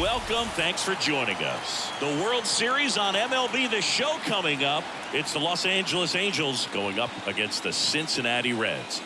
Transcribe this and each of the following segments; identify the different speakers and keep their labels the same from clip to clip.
Speaker 1: welcome. Thanks for joining us. The World Series on MLB The Show coming up. It's the Los Angeles Angels going up against the Cincinnati Reds.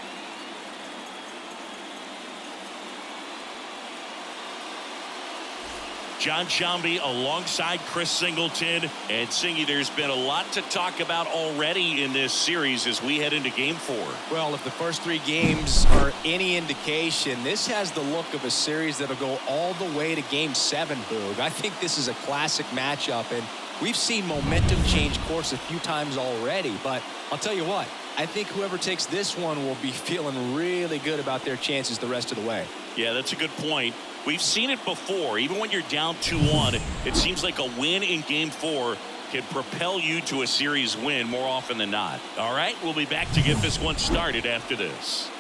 Speaker 1: John Shambi alongside Chris Singleton. And Singy, there's been a lot to talk about already in this series as we head into Game 4.
Speaker 2: Well, if the first 3 games are any indication, this has the look of a series that'll go all the way to Game 7, Boog. I think this is a classic matchup, and we've seen momentum change course a few times already. But I'll tell you what, I think whoever takes this one will be feeling really good about their chances the rest of the way.
Speaker 1: Yeah, that's a good point. We've seen it before. Even when you're down 2-1, it seems like a win in Game 4 can propel you to a series win more often than not. All right, we'll be back to get this one started after this.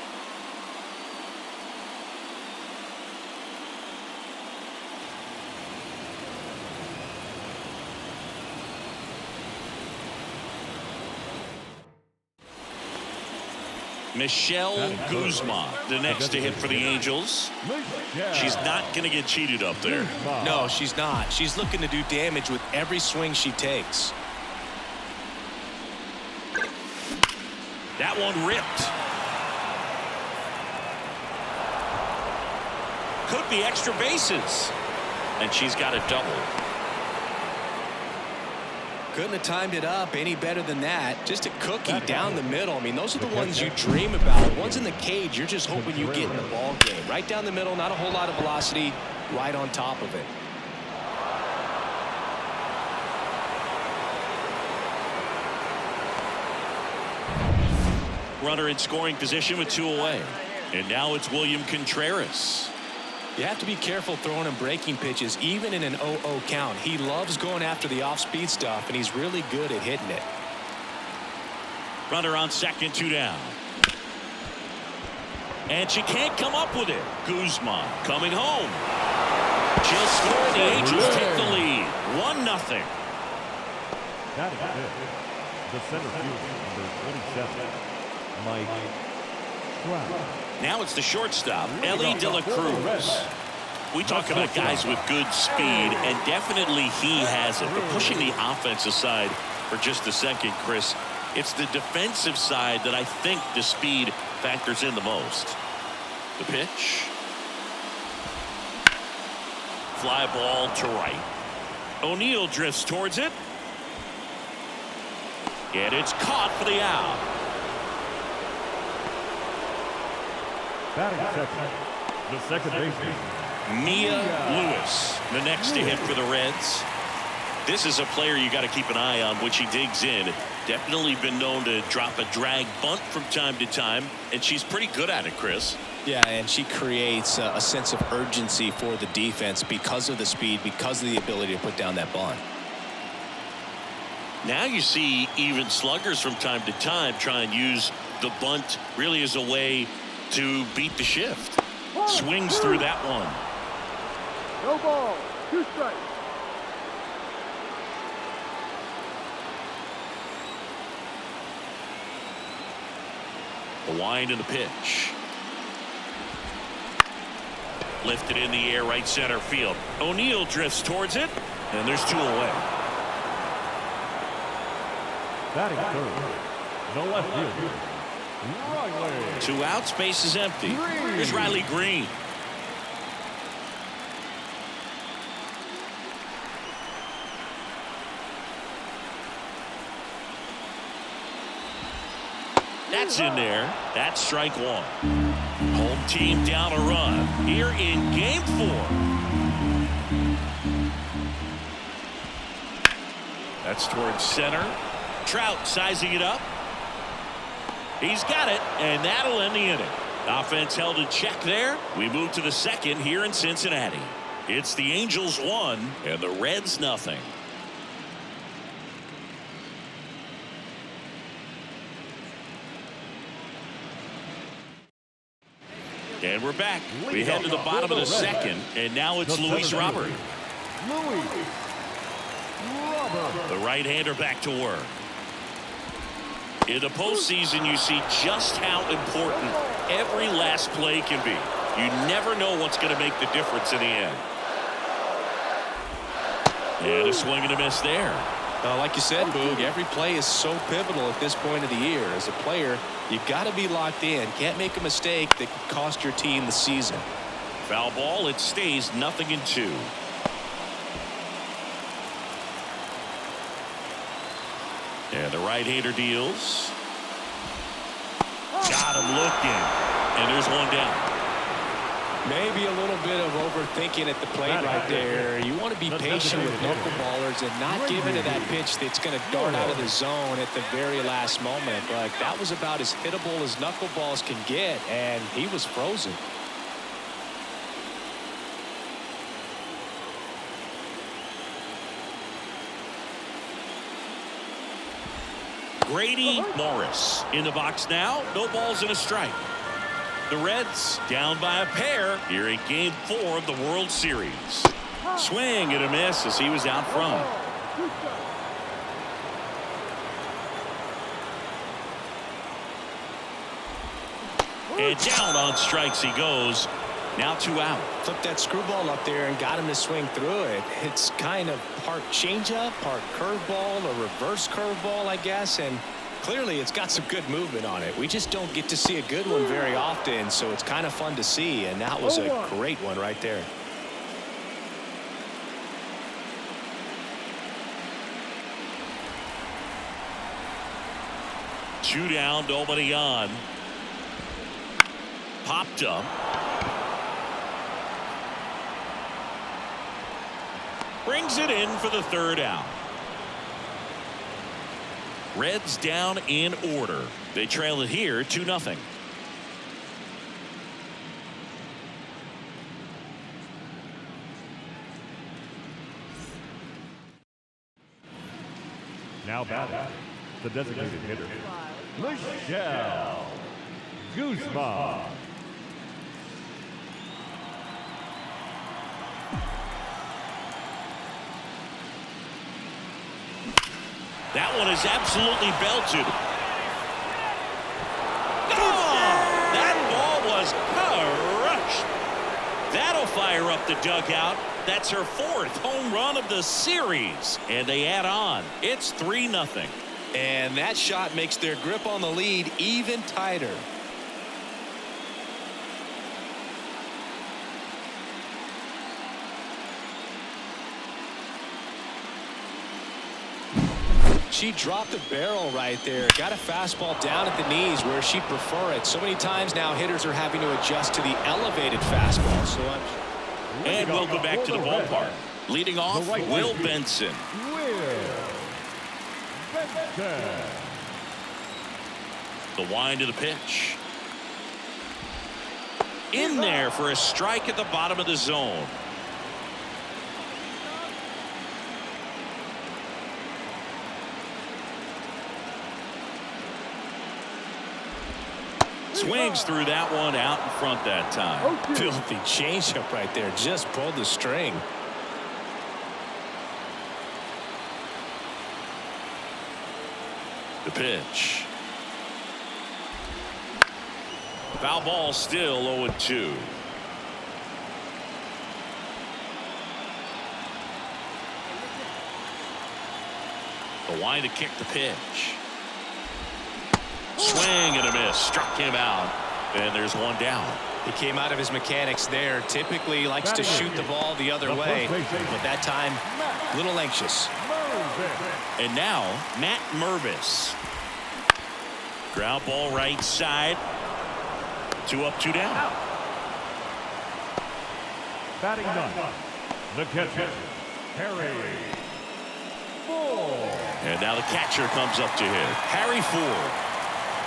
Speaker 1: Michelle Guzman, the next to hit for the Angels. She's not going to get cheated up there.
Speaker 2: No, she's not. She's looking to do damage with every swing she takes.
Speaker 1: That one ripped. Could be extra bases. And she's got a double.
Speaker 2: Couldn't have timed it up any better than that. Just a cookie down the middle. I mean, those are the ones you dream about. Ones in the cage, you're just hoping you get in the ball game. Right down the middle, not a whole lot of velocity, right on top of it.
Speaker 1: Runner in scoring position with 2 away. And now it's William Contreras.
Speaker 2: You have to be careful throwing him breaking pitches, even in an 0-0 count. He loves going after the off-speed stuff, and he's really good at hitting it.
Speaker 1: Runner on second, 2 down. And she can't come up with it. Guzman coming home. She'll score. The Angels take the lead. 1-0.
Speaker 3: That is it. The center fielder, number 27, Mike Trout.
Speaker 1: Now it's the shortstop, Ellie De La Cruz. We talk about guys with good speed, and definitely he has it. But pushing the offense aside for just a second, Chris, it's the defensive side that I think the speed factors in the most. The pitch. Fly ball to right. O'Neill drifts towards it. And it's caught for the out.
Speaker 3: Batting second, the second baseman,
Speaker 1: Mia Lewis, the next to hit for the Reds. This is a player you got to keep an eye on when she digs in. Definitely been known to drop a drag bunt from time to time, and she's pretty good at it, Chris.
Speaker 2: Yeah, and she creates a sense of urgency for the defense because of the speed, because of the ability to put down that bunt.
Speaker 1: Now you see even sluggers from time to time try and use the bunt really as a way to beat the shift. Swings through that one.
Speaker 4: No ball, 2 strikes.
Speaker 1: The wind and the pitch. Lifted in the air, right center field. O'Neill drifts towards it, and there's 2 away.
Speaker 3: batting third, the left fielder, Riley.
Speaker 1: 2 outs, base is empty. Here's Riley Green. That's in there. That's strike 1. Home team down a run here in game 4. That's towards center. Trout sizing it up. He's got it, and that'll end the inning. Offense held in check there. We move to the second here in Cincinnati. It's the Angels 1 and the Reds nothing. And we're back. We head to the bottom of the second, and now it's Luis Robert. The right-hander back to work. In the postseason, you see just how important every last play can be. You never know what's going to make the difference in the end. And a swing and a miss there.
Speaker 2: Like you said, Boog, every play is so pivotal at this point of the year. As a player, you got to be locked in. Can't make a mistake that could cost your team the season.
Speaker 1: Foul ball. It stays 0-2. And the right-hander deals. Got him looking. And there's one down.
Speaker 2: Maybe a little bit of overthinking at the plate right there. You want to be patient with knuckleballers and not give into that pitch that's going to dart out of the zone at the very last moment. But that was about as hittable as knuckleballs can get, and he was frozen.
Speaker 1: Grady Morris in the box now. No balls and a strike. The Reds down by a pair here in Game 4 of the World Series. Swing and a miss as he was out front. And down on strikes he goes. Now 2 out.
Speaker 2: Flipped that screwball up there and got him to swing through it. It's kind of part changeup, part curveball, a reverse curveball, I guess. And clearly it's got some good movement on it. We just don't get to see a good one very often, so it's kind of fun to see. And that was a great one right there.
Speaker 1: Two down, nobody on. Popped up. Brings it in for the 3rd out. Reds down in order. They trail it here 2-0.
Speaker 3: Now batting, the designated hitter, Michelle Guzman.
Speaker 1: That one is absolutely belted. Oh, that ball was crushed. That'll fire up the dugout. That's her 4th home run of the series. And they add on. It's 3-0.
Speaker 2: And that shot makes their grip on the lead even tighter. She dropped the barrel right there. Got a fastball down at the knees where she'd prefer it. So many times now hitters are having to adjust to the elevated fastball. So
Speaker 1: and we'll go back to the ballpark. Leading off, Will Benson. The wind of the pitch. In there for a strike at the bottom of the zone. Swings through that one out in front that time.
Speaker 2: Filthy changeup right there. Just pulled the string.
Speaker 1: The pitch. Foul ball still 0-2. The wind to kick the pitch. Swing and a miss. Struck him out. And there's one down.
Speaker 2: He came out of his mechanics there. Typically likes to shoot the ball the other way. But that time, a little anxious.
Speaker 1: And now, Matt Mervis. Ground ball right side. 2 up, 2 down.
Speaker 3: Batting done. The catcher, Harry Ford.
Speaker 1: And now the catcher comes up to hit. Harry Ford.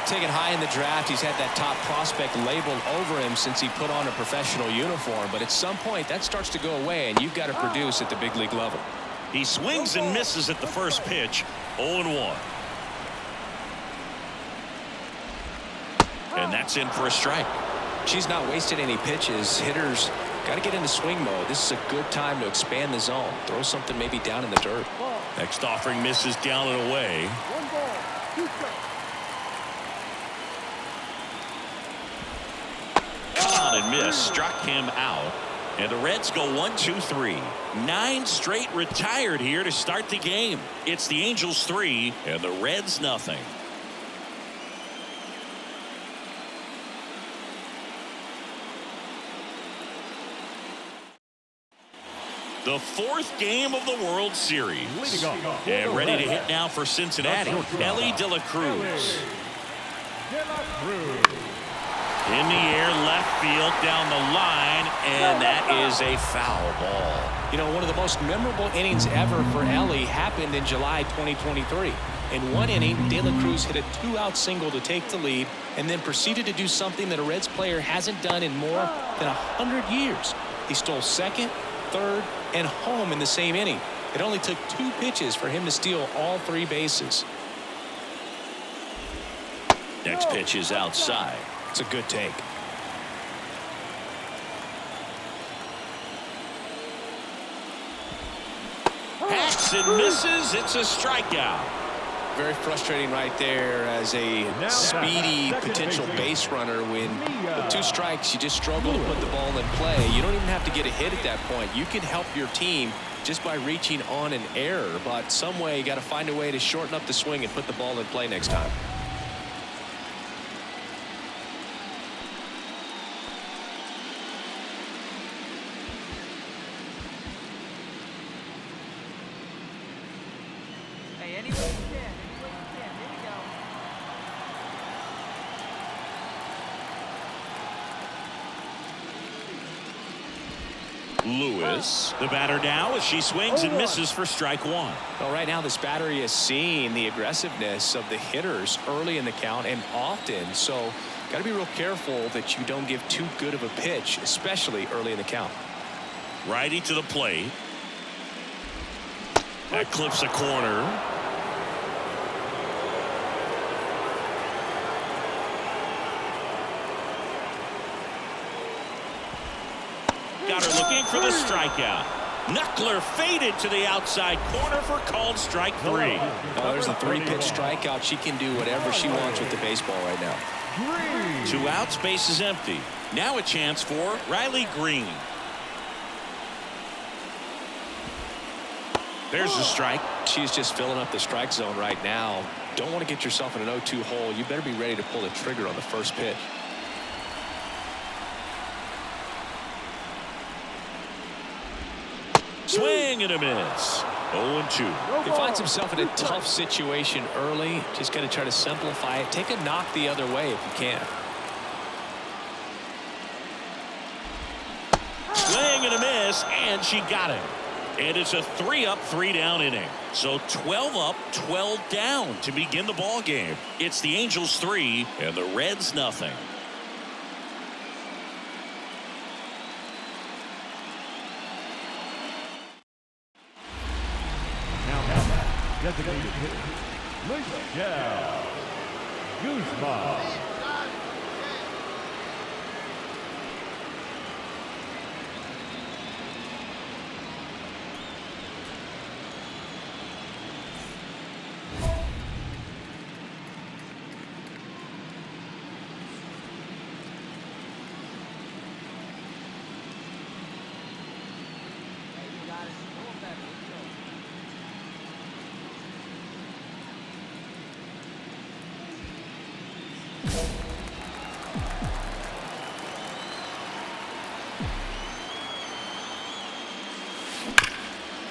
Speaker 2: Taken high in the draft, he's had that top prospect labeled over him since he put on a professional uniform. But at some point, that starts to go away, and you've got to produce at the big league level.
Speaker 1: He swings and misses at the first pitch. 0-1. And that's in for a strike.
Speaker 2: She's not wasted any pitches. Hitters got to get into swing mode. This is a good time to expand the zone. Throw something maybe down in the dirt.
Speaker 1: Next offering misses down and away.
Speaker 4: 1 ball, 2 strikes.
Speaker 1: On and miss. Struck him out. And the Reds go 1-2-3. 9 straight retired here to start the game. It's the Angels 3 and the Reds nothing. The 4th game of the World Series. And ready to hit now for Cincinnati, Elly De La Cruz. In the air, left field, down the line, and that is a foul ball.
Speaker 2: You know, one of the most memorable innings ever for Elly happened in July 2023. In one inning, De La Cruz hit a 2-out single to take the lead and then proceeded to do something that a Reds player hasn't done in more than 100 years. He stole second, third, and home in the same inning. It only took 2 pitches for him to steal all 3 bases.
Speaker 1: Next pitch is outside.
Speaker 2: It's a good take.
Speaker 1: Hacks and misses. It's a strikeout.
Speaker 2: Very frustrating right there as a speedy potential base runner. When with 2 strikes, you just struggle to put the ball in play. You don't even have to get a hit at that point. You can help your team just by reaching on an error, but some way you got to find a way to shorten up the swing and put the ball in play next time.
Speaker 1: Lewis, the batter now as she swings and misses for strike 1.
Speaker 2: Well, right now this battery is seeing the aggressiveness of the hitters early in the count and often, so got to be real careful that you don't give too good of a pitch, especially early in the count.
Speaker 1: Righty to the plate. That clips a corner. Got her looking for the strikeout. Knuckler faded to the outside corner for called strike 3.
Speaker 2: Oh, there's a 3-pitch strikeout. She can do whatever she wants with the baseball right now.
Speaker 1: 2 outs, base is empty. Now a chance for Riley Green. There's the strike.
Speaker 2: She's just filling up the strike zone right now. Don't want to get yourself in an 0-2 hole. You better be ready to pull the trigger on the first pitch.
Speaker 1: Swing and a miss. 0-2.
Speaker 2: He finds himself in a tough situation early. Just got to try to simplify it. Take a knock the other way if you can.
Speaker 1: Swing and a miss, and she got it. And it's a 3-up, 3-down inning. So 12 up, 12 down to begin the ball game. It's the Angels 3 and the Reds nothing.
Speaker 3: Designated hitter, Guzman.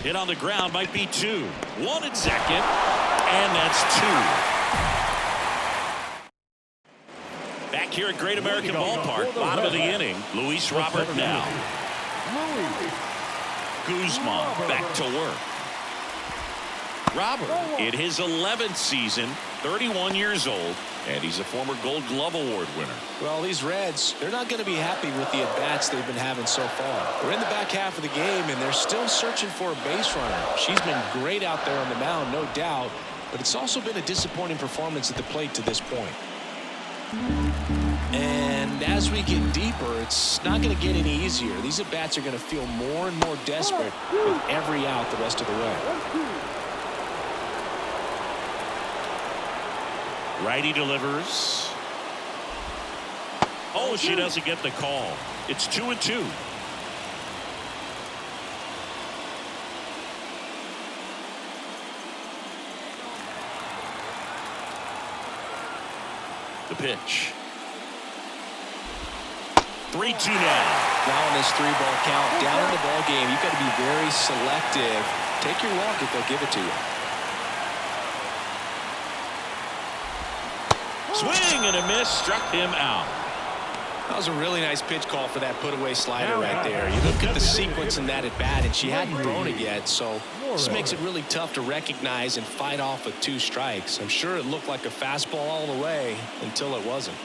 Speaker 1: Hit on the ground might be 2. 1 at second, and that's 2. Back here at Great American Ballpark, bottom of the inning. Luis Robert now. Guzman back to work. Robert in his 11th season, 31 years old, and he's a former Gold Glove Award winner.
Speaker 2: Well, these Reds, they're not going to be happy with the at-bats they've been having so far. We're in the back half of the game, and they're still searching for a base runner. She's been great out there on the mound, no doubt, but it's also been a disappointing performance at the plate to this point. And as we get deeper, it's not going to get any easier. These at-bats are going to feel more and more desperate with every out the rest of the way.
Speaker 1: Righty delivers. Oh, she doesn't get the call. It's 2-2. The pitch. 3-2 now.
Speaker 2: Now in this 3-ball count, down in the ball game, you've got to be very selective. Take your walk if they'll give it to you.
Speaker 1: Swing and a miss, struck him out.
Speaker 2: That was a really nice pitch call for that put-away slider right there. You look at the sequence in that at bat, and she hadn't thrown it yet, so this makes it really tough to recognize and fight off with 2 strikes. I'm sure it looked like a fastball all the way until it wasn't.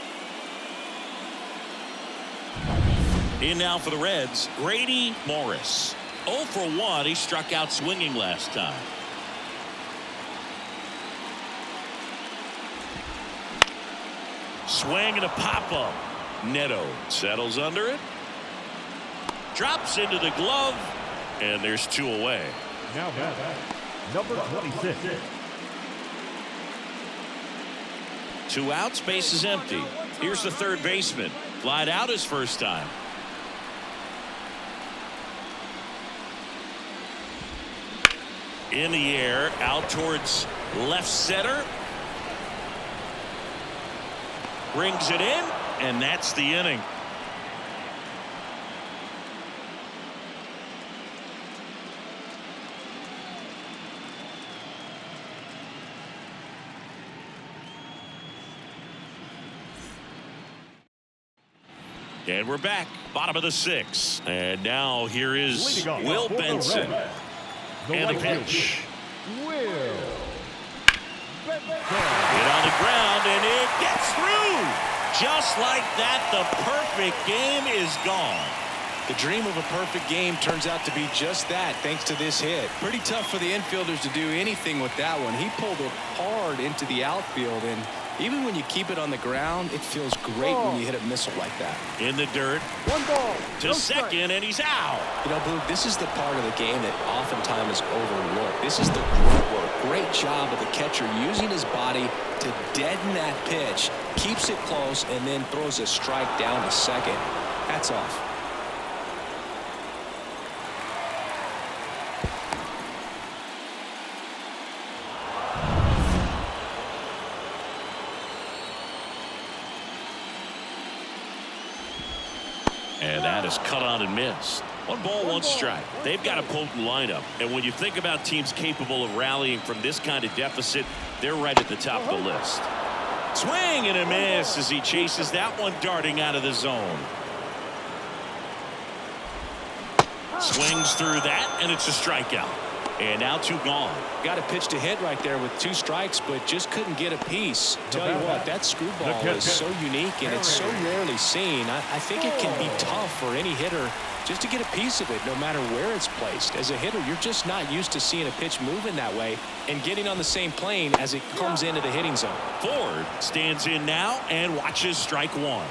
Speaker 1: In now for the Reds, Grady Morris. 0 for 1. He struck out swinging last time. Swing and a pop-up. Neto settles under it. Drops into the glove. And there's 2 away.
Speaker 3: Now number 26.
Speaker 1: 2 outs, base is empty. Here's the third baseman. Flied out his first time. In the air, out towards left center. Brings it in, and that's the inning. And we're back, bottom of the 6th. And now here is Will Benson. And the pitch.
Speaker 3: Will.
Speaker 1: Hit on the ground, and it gets through. Just like that, the perfect game is gone.
Speaker 2: The dream of a perfect game turns out to be just that, thanks to this hit. Pretty tough for the infielders to do anything with that one. He pulled it hard into the outfield, and even when you keep it on the ground, it feels great when you hit a missile like that.
Speaker 1: In the dirt.
Speaker 4: 1 ball.
Speaker 1: To second, and he's out.
Speaker 2: You know, Boog, this is the part of the game that oftentimes is overlooked. This is the grunt work. Great job of the catcher using his body to deaden that pitch, keeps it close, and then throws a strike down to second. Hats off.
Speaker 1: And that is cut on and missed. 1 ball, 1 strike. They've got a potent lineup. And when you think about teams capable of rallying from this kind of deficit, they're right at the top of the list. Swing and a miss as he chases that one darting out of the zone. Swings through that, and it's a strikeout. And now 2 gone.
Speaker 2: Got a pitch to hit right there with 2 strikes, but just couldn't get a piece. Tell you what, that screwball is so unique, and it's so rarely seen. I think it can be tough for any hitter just to get a piece of it, no matter where it's placed. As a hitter, you're just not used to seeing a pitch moving that way and getting on the same plane as it comes into the hitting zone.
Speaker 1: Ford stands in now and watches strike 1.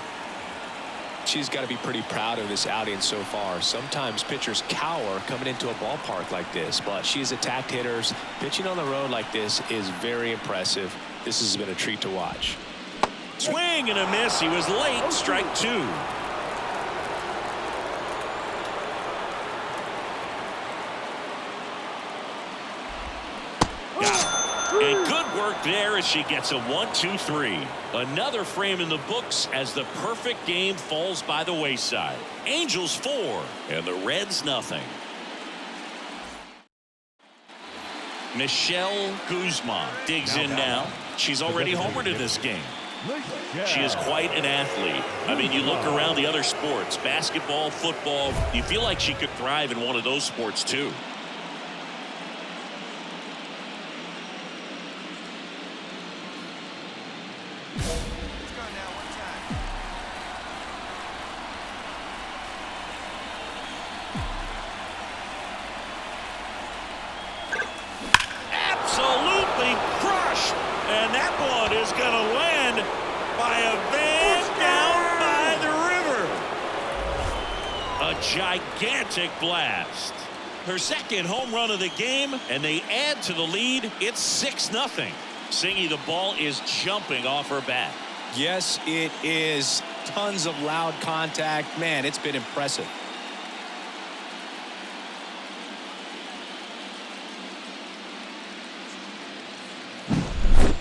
Speaker 2: She's got to be pretty proud of this outing so far. Sometimes pitchers cower coming into a ballpark like this, but she's attacked hitters. Pitching on the road like this is very impressive. This has been a treat to watch.
Speaker 1: Swing and a miss. He was late. Strike 2. And good work there as she gets a 1-2-3. Another frame in the books as the perfect game falls by the wayside. Angels 4 and the Reds nothing. Michelle Guzman digs in now. She's already homered in this game. She is quite an athlete. I mean, you look around the other sports, basketball, football, you feel like she could thrive in one of those sports too. Absolutely crushed, and that one is going to land by a van down by the river. A gigantic blast. Her second home run of the game, and they add to the lead. It's 6-0. Singy, the ball is jumping off her bat.
Speaker 2: Yes, it is. Tons of loud contact. Man, it's been impressive.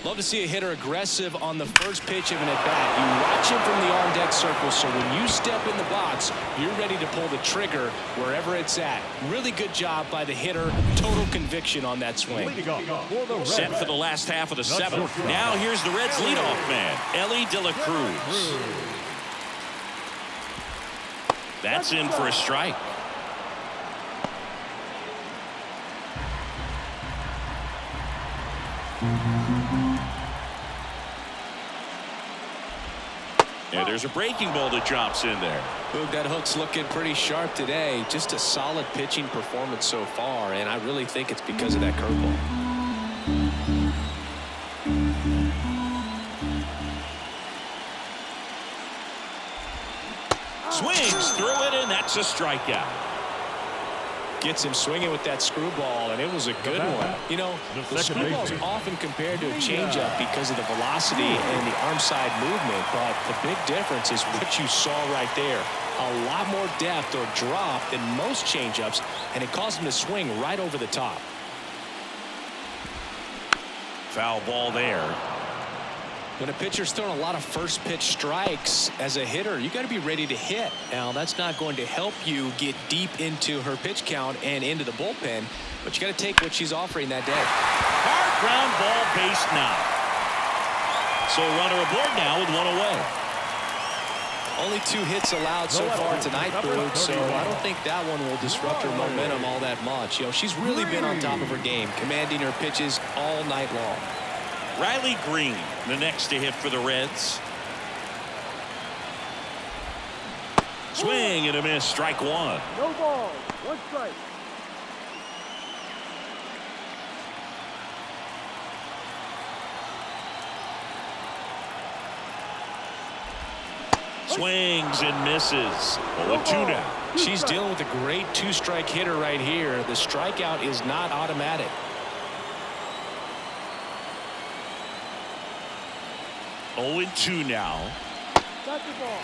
Speaker 2: Love to see a hitter aggressive on the first pitch of an at-bat. You watch him from the on-deck circle, so when you step in the box, you're ready to pull the trigger wherever it's at. Really good job by the hitter. Total conviction on that swing.
Speaker 1: Set for the last half of the seventh. Now here's the Reds' leadoff man, Ellie De La Cruz. That's in for a strike. Yeah, there's a breaking ball that drops in there.
Speaker 2: Boog, that hook's looking pretty sharp today. Just a solid pitching performance so far, and I really think it's because of that curveball.
Speaker 1: Swings through it, and that's a strikeout.
Speaker 2: Gets him swinging with that screwball, and it was a good one. You know, the screwball's often compared to a changeup because of the velocity and the arm side movement, but the big difference is what you saw right there. A lot more depth or drop than most changeups, and it caused him to swing right over the top.
Speaker 1: Foul ball there.
Speaker 2: When a pitcher's throwing a lot of first pitch strikes as a hitter, you got to be ready to hit. Now, that's not going to help you get deep into her pitch count and into the bullpen, but you got to take what she's offering that day.
Speaker 1: Hard ground ball, base now. So a runner aboard now with one away.
Speaker 2: Only 2 hits allowed so far tonight, Boog, so I don't think that one will disrupt her momentum all that much. You know, she's really been on top of her game, commanding her pitches all night long.
Speaker 1: Riley Green, the next to hit for the Reds. Swing and a miss, strike one.
Speaker 4: No ball, 1 strike.
Speaker 1: Swings and misses. 0-2 now.
Speaker 2: She's dealing with a great 2-strike hitter right here. The strikeout is not automatic.
Speaker 1: Oh, 2 now.
Speaker 4: Got the ball.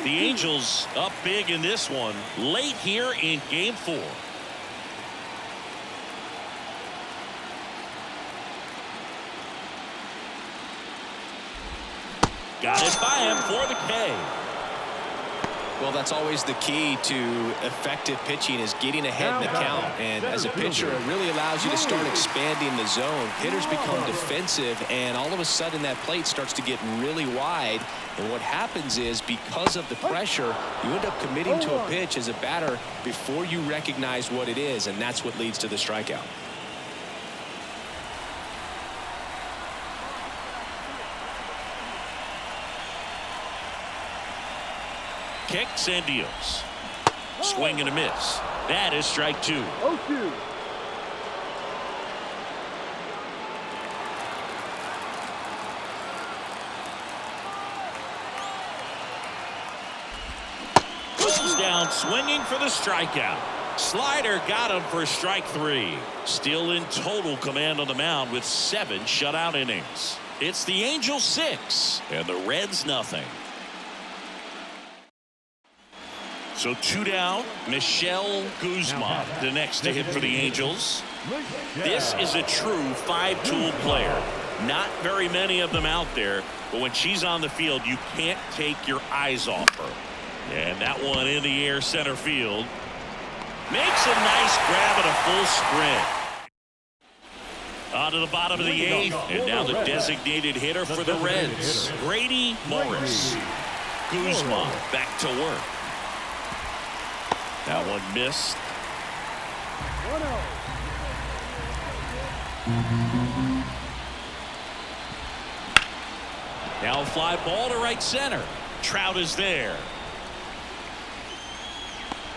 Speaker 1: The Angels up big in this one late here in game 4. Got it by him for the K.
Speaker 2: Well, that's always the key to effective pitching, is getting ahead in the count. And as a pitcher, it really allows you to start expanding the zone. Hitters become defensive, and all of a sudden that plate starts to get really wide. And what happens is, because of the pressure, you end up committing to a pitch as a batter before you recognize what it is, and that's what leads to the strikeout.
Speaker 1: Kicks and deals. Swing and a miss. That is strike 2.
Speaker 4: 0-2.
Speaker 1: Pushes down, swinging for the strikeout. Slider got him for strike 3. Still in total command on the mound with 7 shutout innings. It's the Angels 6 and the Reds nothing. So 2 down, Michelle Guzman, the next to hit for the Angels. This is a true 5-tool player. Not very many of them out there, but when she's on the field, you can't take your eyes off her. And that one in the air center field. Makes a nice grab and a full sprint. On to the bottom of the 8th, and now the designated hitter for the Reds, Grady Morris. Guzman back to work. That one missed.
Speaker 4: 1-0.
Speaker 1: Now a fly ball to right center. Trout is there.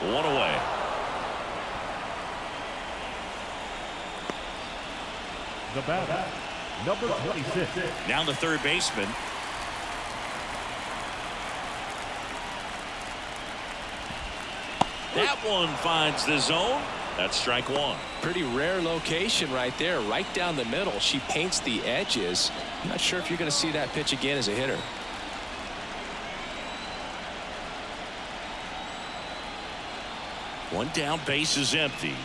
Speaker 1: 1 away.
Speaker 3: The batter, number 26.
Speaker 1: Now the third baseman. That one finds the zone. That's strike 1.
Speaker 2: Pretty rare location right there, right down the middle. She paints the edges. I'm not sure if you're going to see that pitch again as a hitter.
Speaker 1: One down, base is empty.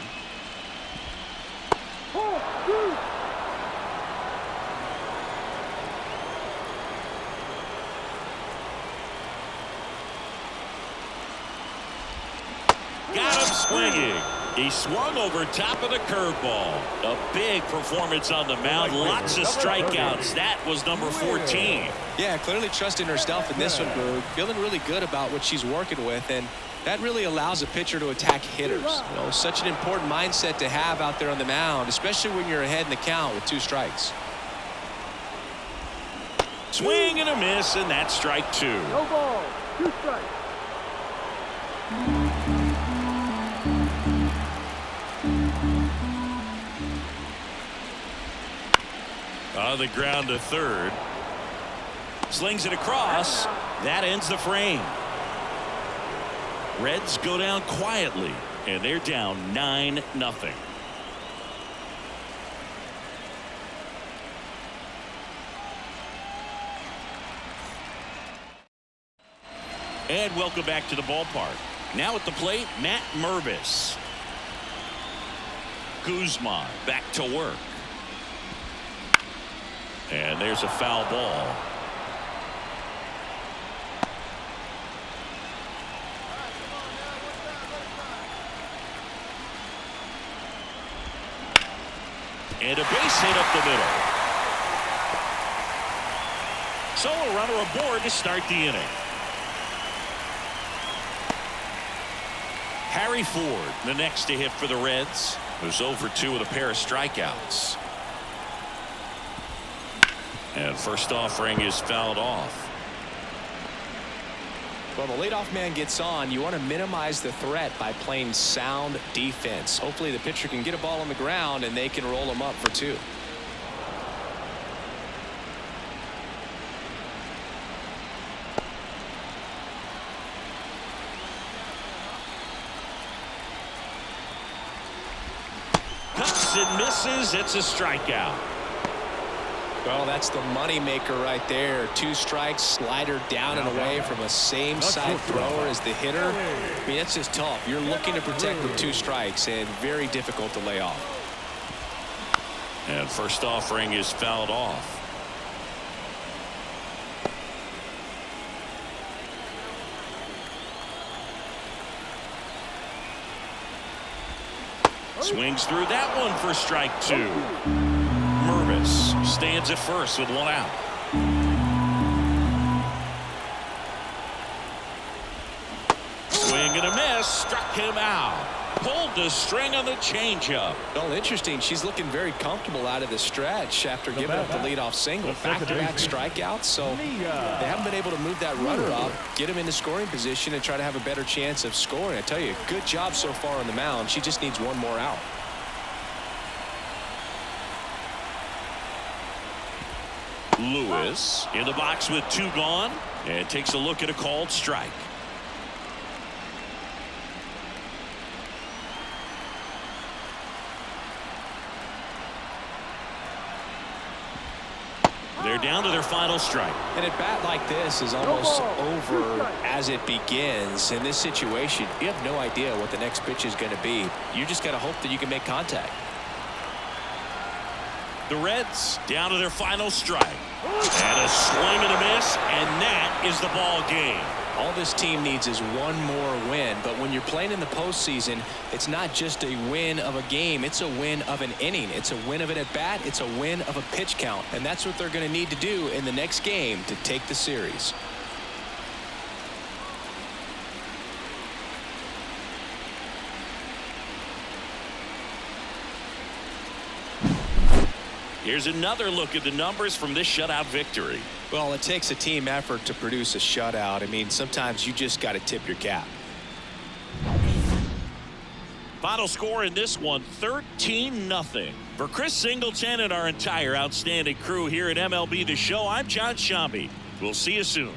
Speaker 1: Got him swinging. He swung over top of the curveball. A big performance on the mound. Lots of strikeouts. That was number 14.
Speaker 2: Yeah, clearly trusting herself in this one, Boog. Feeling really good about what she's working with, and that really allows a pitcher to attack hitters. You know, such an important mindset to have out there on the mound, especially when you're ahead in the count with 2 strikes.
Speaker 1: Swing and a miss, and that's strike 2.
Speaker 4: No ball. 2 strikes.
Speaker 1: On the ground to third. Slings it across. That ends the frame. Reds go down quietly, and they're down 9-0. And welcome back to the ballpark. Now at the plate, Matt Mervis. Guzman back to work. And there's a foul ball. And a base hit up the middle. So a runner aboard to start the inning. Harry Ford, the next to hit for the Reds, who's 0 for 2 with a pair of strikeouts. And first offering is fouled off.
Speaker 2: Well, the leadoff man gets on. You want to minimize the threat by playing sound defense. Hopefully the pitcher can get a ball on the ground and they can roll him up for 2.
Speaker 1: Cuts and misses. It's a strikeout.
Speaker 2: Well, that's the money maker right there. 2 strikes, slider down and away from a same side thrower as the hitter. I mean, that's just tough. You're looking to protect with 2 strikes and very difficult to lay off.
Speaker 1: And first offering is fouled off. Swings through that one for strike 2. Mervis stands at first with 1 out. Swing and a miss. Struck him out. Pulled the string on the changeup.
Speaker 2: Well, interesting. She's looking very comfortable out of the stretch after giving up the leadoff single. Back-to-back strikeouts, so they haven't been able to move that runner up, get him into scoring position, and try to have a better chance of scoring. I tell you, good job so far on the mound. She just needs 1 more out.
Speaker 1: Lewis in the box with 2 gone, and takes a look at a called strike. They're down to their final strike.
Speaker 2: And a bat like this is almost over as it begins. In this situation, you have no idea what the next pitch is going to be. You just got to hope that you can make contact.
Speaker 1: The Reds down to their final strike. And a swing and a miss, and that is the ball game.
Speaker 2: All this team needs is 1 more win, but when you're playing in the postseason, it's not just a win of a game, it's a win of an inning. It's a win of an at-bat, it's a win of a pitch count, and that's what they're going to need to do in the next game to take the series.
Speaker 1: Here's another look at the numbers from this shutout victory.
Speaker 2: Well, it takes a team effort to produce a shutout. I mean, sometimes you just got to tip your cap.
Speaker 1: Final score in this one, 13-0. For Chris Singleton and our entire outstanding crew here at MLB The Show, I'm John Shambi. We'll see you soon.